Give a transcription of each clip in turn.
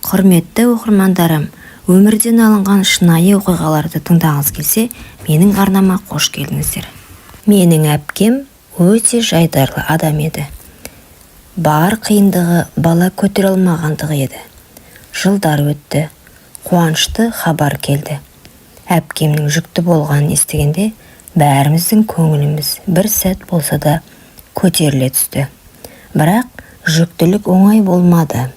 Құрметті оқырмандарым, өмірден алынған шынайы оқиғаларды тыңдағыңыз келсе, менің арнама қош келдіңіздер. Менің әпкем өте жайдарлы адам еді. Бар қиындығы бала көтере алмағандығы еді. Жылдар өтті, қуанышты хабар келді. Әпкемнің жүкті болғанын естігенде, бәріміздің көңіліміз бір сәт болса да көтеріле түсті. Бірақ жүктілік оңай болмады.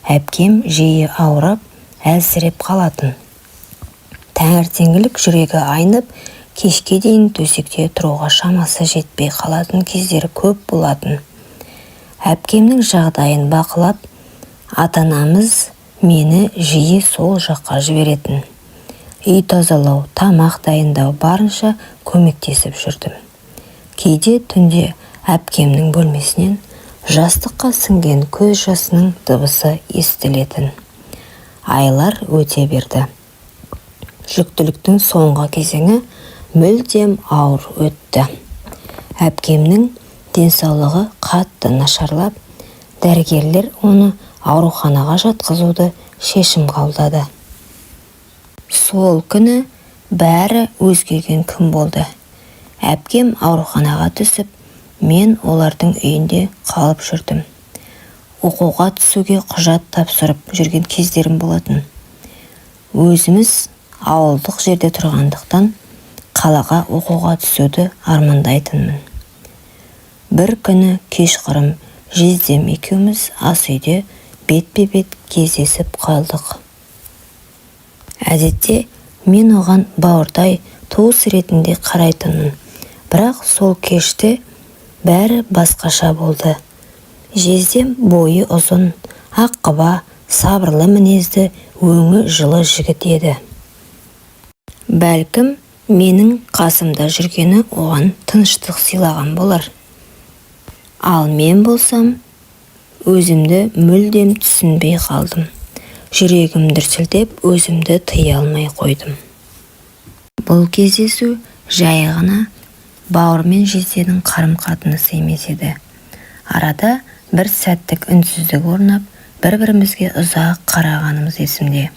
Әпкем жиі ауырып, әлсіреп қалатын. Таңертеңгілік жүрегі айнып, кешке дейін төсекте тұруға шамасы жетпей қалатын кездері көп болатын. Әпкемнің жағдайын бақылап, ата-анамыз мені жиі сол жаққа жіберетін. Үй тазалау, тамақ дайындау барынша көмектесіп жүрдім. Кейде түнде әпкемнің бөлмесінен жастыққа сіңген көз жасының дыбысы естілетін. Айлар өте берді. Жүктіліктің соңғы кезеңі мүлдем ауыр өтті. Әпкемнің денсаулығы қатты нашарлап, дәрігерлер оны ауруханаға жатқызуды шешім қабылдады. Сол күні бәрі өзгерген күн болды. Әпкем ауруханаға түсіп, мен олардың үйінде қалып жүрдім. Оқуға түсуге құжат тапсырып жүрген кездерім болатын. Өзіміз ауылдық жерде тұрғандықтан қалаға оқуға түсуді армандайтынмын. Бір күні кешқұрым жездем екеуміз ас үйде бетпе-бет кездесіп қалдық. Әдетте мен оған бауырдай туыс ретінде қарайтынмын. Бірақ сол кеште бәрі басқаша болды. Жездем бойы ұзын, аққұба, сабырлы мінезді, өңі жылы жігіт еді. Бәлкім, менің қасымда жүргені оған тыныштық сыйлаған болар. Ал мен болсам, өзімді мүлдем түсінбей қалдым. Жүрегім дүрсілдеп, өзімді тыя алмай қойдым. Бұл кездесу жай ғана бауыр мен жезденің қарым-қатынасы емес еді. Арада бір сәттік үнсіздік орнап, бір-бірімізге ұзақ қарағанымыз есімде.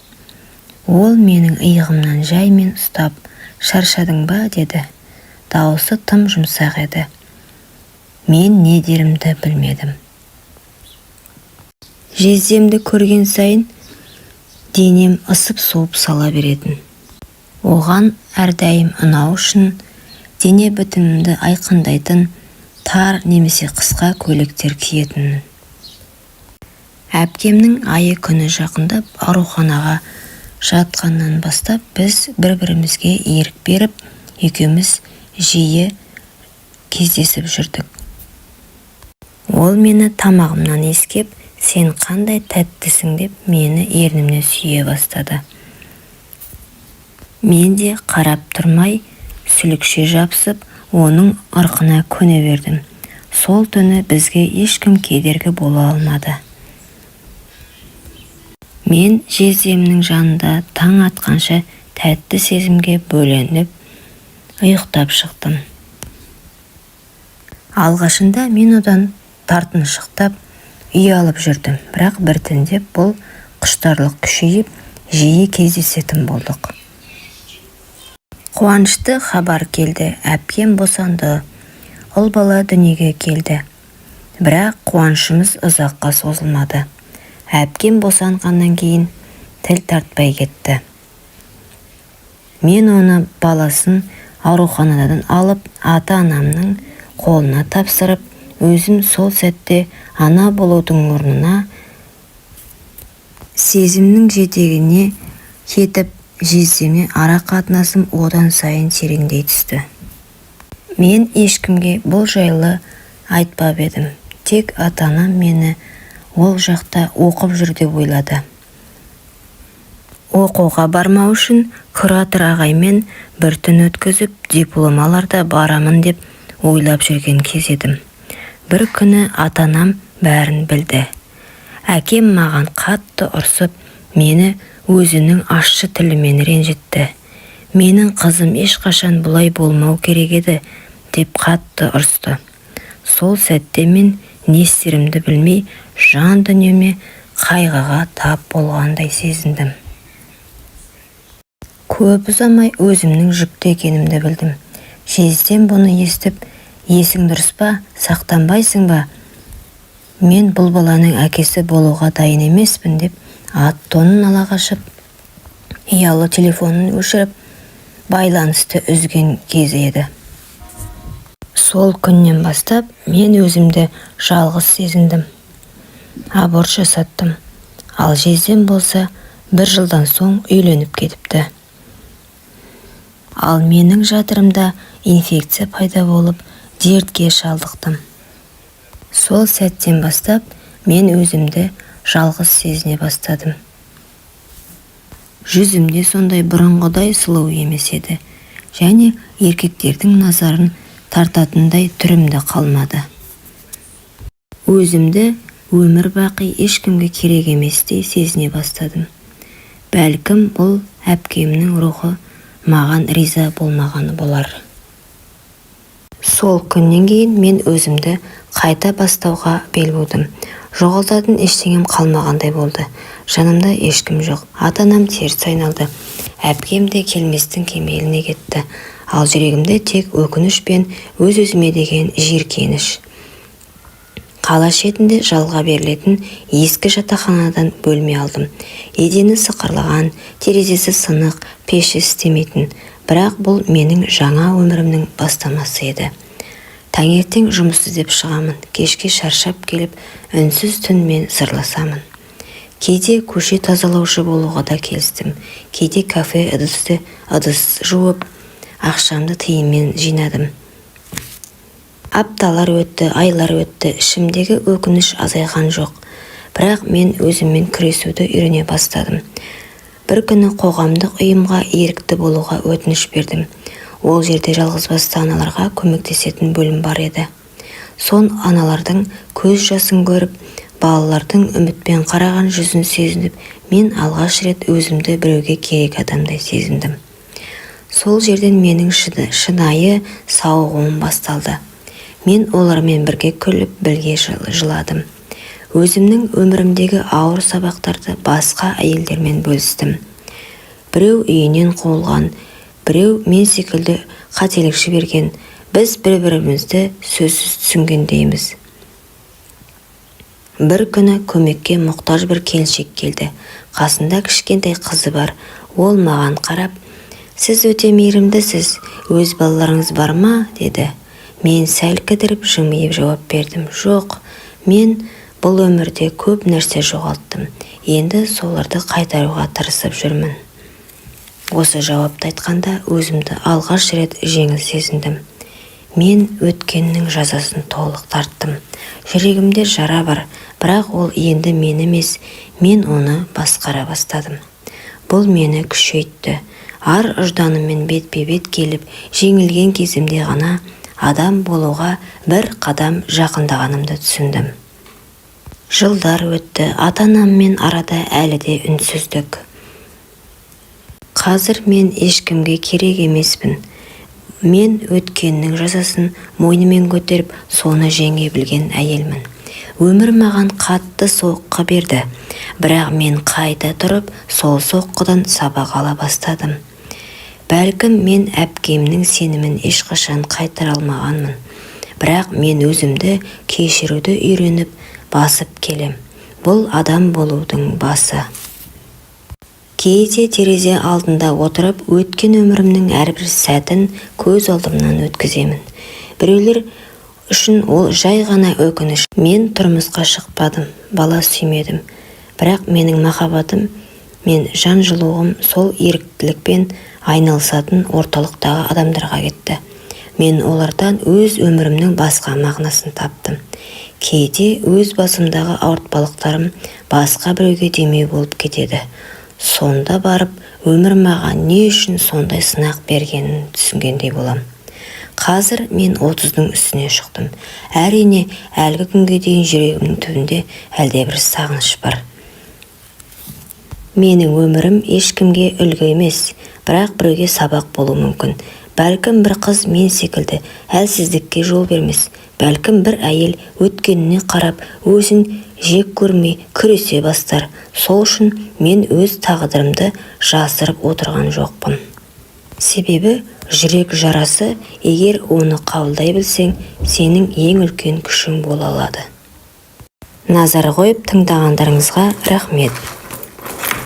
Ол менің иығымнан жаймен ұстап, шаршадың ба деді. Дауысы тым жұмсақ еді. Мен не дерімді білмедім. Жездемді көрген сайын денем ысып-суып сала беретін. Оған әрдайым ұнау үшін дене бітімімді айқындайтын тар немесе қысқа көйлектер киетінмін. Әпкемнің айы күні жақындап ауруханаға жатқаннан бастап біз бір-бірімізге ерік беріп, екеуміз жиі кездесіп жүрдік. Ол мені тамағымнан иіскеп, сен қандай тәттісің деп мені ернімнен сүйе бастады. Мен де қарап тұрмай, сүлікше жапсып, оның ырқына көне бердім. Сол түні бізге ешкім кедергі бола алмады. Мен жездемнің жанында таң атқанша тәтті сезімге бөленіп, ұйықтап шықтым. Алғашында мен одан тартыншықтап, ұялып жүрдім. Бірақ біртіндеп бұл құштарлық күшейіп, жиі кездесетін болдық. Қуанышты хабар келді. Әпкем босанды. Ұл бала дүниеге келді. Бірақ қуанышымыз ұзаққа созылмады. Әпкем босанғаннан кейін тіл тартпай кетті. Мен оны баласын ауруханадан алып, ата-анамның қолына тапсырып, өзім сол сәтте ана болудың орнына сезімнің жетегіне кетіп, жездеме ара қатынасым одан сайын тереңдей түсті. Мен ешкімге бұл жайлы айтпап едім. Тек ата-анам мені ол жақта оқып жүр деп ойлады. Оқуға бармау үшін куратор ағаймен бір түн өткізіп, диплом аларда барамын деп ойлап жүрген кез едім. Бір күні ата-анам бәрін білді. Әкем маған қатты ұрсып, мені өзінің ащы тілімен ренжітті. Менің қызым ешқашан бұлай болмау керек еді деп қатты ұрсты. Сол сәтте мен не істерімді білмей, жан дүниеме қайғыға тап болғандай сезіндім. Көп ұзамай өзімнің жүкті екенімді білдім. Жезден бұны естіп, есің дұрыс па, сақтанбайсың ба? Мен бұл баланың әкесі болуға дайын емеспін деп ат-тонын ала қашып, ұялы телефонын өшіріп, байланысты үзген кезі еді. Сол күннен бастап мен өзімді жалғыз сезіндім. Аборт жасаттым. Ал жездем болса, 1 жылдан соң үйленіп кетіпті. Ал менің жатырымда инфекция пайда болып, дертке шалдықтым. Сол сәттен бастап мен өзімді жалғыз сезіне бастадым. Жүзімде сондай бұрынғыдай сұлу емес еді, және еркектердің назарын тартатындай түрімді қалмады. Өзімді өмір бақи ешкімге керек еместей сезіне бастадым. Бәлкім бұл әпкемнің рухы маған риза болмағаны болар. Сол күннен кейін мен өзімді қайта бастауға бел будым. Жоғалтатын ештеңем қалмағандай болды. Жанымда ешкім жоқ. Ата-анам теріс айналды. Әпкем де келместің кемеліне кетті. Ал жүрегімде тек өкініш пен өз-өзіме деген жиіркеніш. Қала шетінде жалға берілетін ескі жатақханадан бөлме алдым. Едені сықырлаған, терезесі сынық, пеші істемейтін. Бірақ бұл менің жаңа өмірімнің бастамасы еді. Таңертең жұмыс іздеп шығамын, кешке шаршап келіп, үнсіз түнмен сырласамын. Кейде көше тазалаушы болуға да келістім. Кейде кафе ыдыс жуып, ақшамды тиынмен жинадым. Апталар өтті, айлар өтті, ішімдегі өкініш азайған жоқ. Бірақ мен өзіммен күресуді үйрене бастадым. Бір күні қоғамдық ұйымға ерікті болуға өтініш бердім. Ол жерде жалғызбасты аналарға көмектесетін бөлім бар еді. Сон аналардың көз жасын көріп, балалардың үмітпен қараған жүзін сезініп, мен алғаш рет өзімді біреуге керек адамдай сезіндім. Сол жерден менің шынайы сауығуым басталды. Мен олармен бірге күліп, бірге жыладым. Өзімнің өмірімдегі ауыр сабақтарды басқа әйелдермен бөлістім. Біреу үйінен қуылған, біреу мен секілді қателік жіберген. Біз бір-бірімізді сөзсіз түсінгендейміз. Бір күні көмекке мұқтаж бір келіншек келді. Қасында кішкентай қызы бар. Ол маған қарап, «Сіз өте мейірімдісіз, өз балаларыңыз бар ма?» деді. Мен сәл кідіріп жымиып жауап бердім. «Жоқ, мен бұл өмірде көп нәрсе жоғалттым. Енді соларды қайтаруға тырысып жүрмін». Осы жауапты айтқанда өзімді алғаш рет жеңіл сезіндім. Мен өткеннің жазасын толық тарттым. Жүрегімде жара бар, бірақ ол енді мен емес, мен оны басқара бастадым. Бұл мені күшейтті. Ар ұжданыммен бетпе-бет келіп, жеңілген кезімде ғана адам болуға бір қадам жақындағанымды түсіндім. Жылдар өтті, ата-анаммен арада әлі де үнсіздік. Қазір мен ешкімге керек емеспін. Мен өткеннің жазасын мойнымен көтеріп, соны жеңе білген әйелмін. Өмір маған қатты соққы берді, бірақ мен қайта тұрып, сол соққыдан сабақ ала бастадым. Бәлкім мен әпкемнің сенімін ешқашан қайтара алмағанмын. Бірақ мен өзімді кешіруді үйреніп, басып келем. Бұл адам болудың басы. Кейде терезе алдында отырып, өткен өмірімнің әрбір сәтін көз алдымнан өткіземін. Біреулер үшін ол жай ғана өкініш. Мен тұрмысқа шықпадым, бала сүймедім. Бірақ менің махаббатым мен жан жылуым сол еріктілікпен айналысатын орталықтағы адамдарға кетті. Мен олардан өз өмірімнің басқа мағынасын таптым. Кейде өз басымдағы ауыртпалықтарым басқа біреуге демеу болып кетеді. Сонда барып, өмір маған не үшін сондай сынақ бергенін түсінгендей болам. Қазір мен 30-ның үстіне шықтым. Әрине, әлгі күнге дейін жүрегімнің түбінде әлдебір сағыныш бар. Менің өмірім ешкімге үлгі емес, бірақ біреуге сабақ болу мүмкін. Бәлкім бір қыз мен секілді әлсіздікке жол бермес. Бәлкім бір әйел өткеніне қарап, өзін жек көрмей күресе бастар. Сол үшін мен өз тағдырымды жасырып отырған жоқпын. Себебі жүрек жарасы, егер оны қабылдай білсең, сенің ең үлкен күшің бола алады. Назар қойып тыңдағандарыңызға рахмет.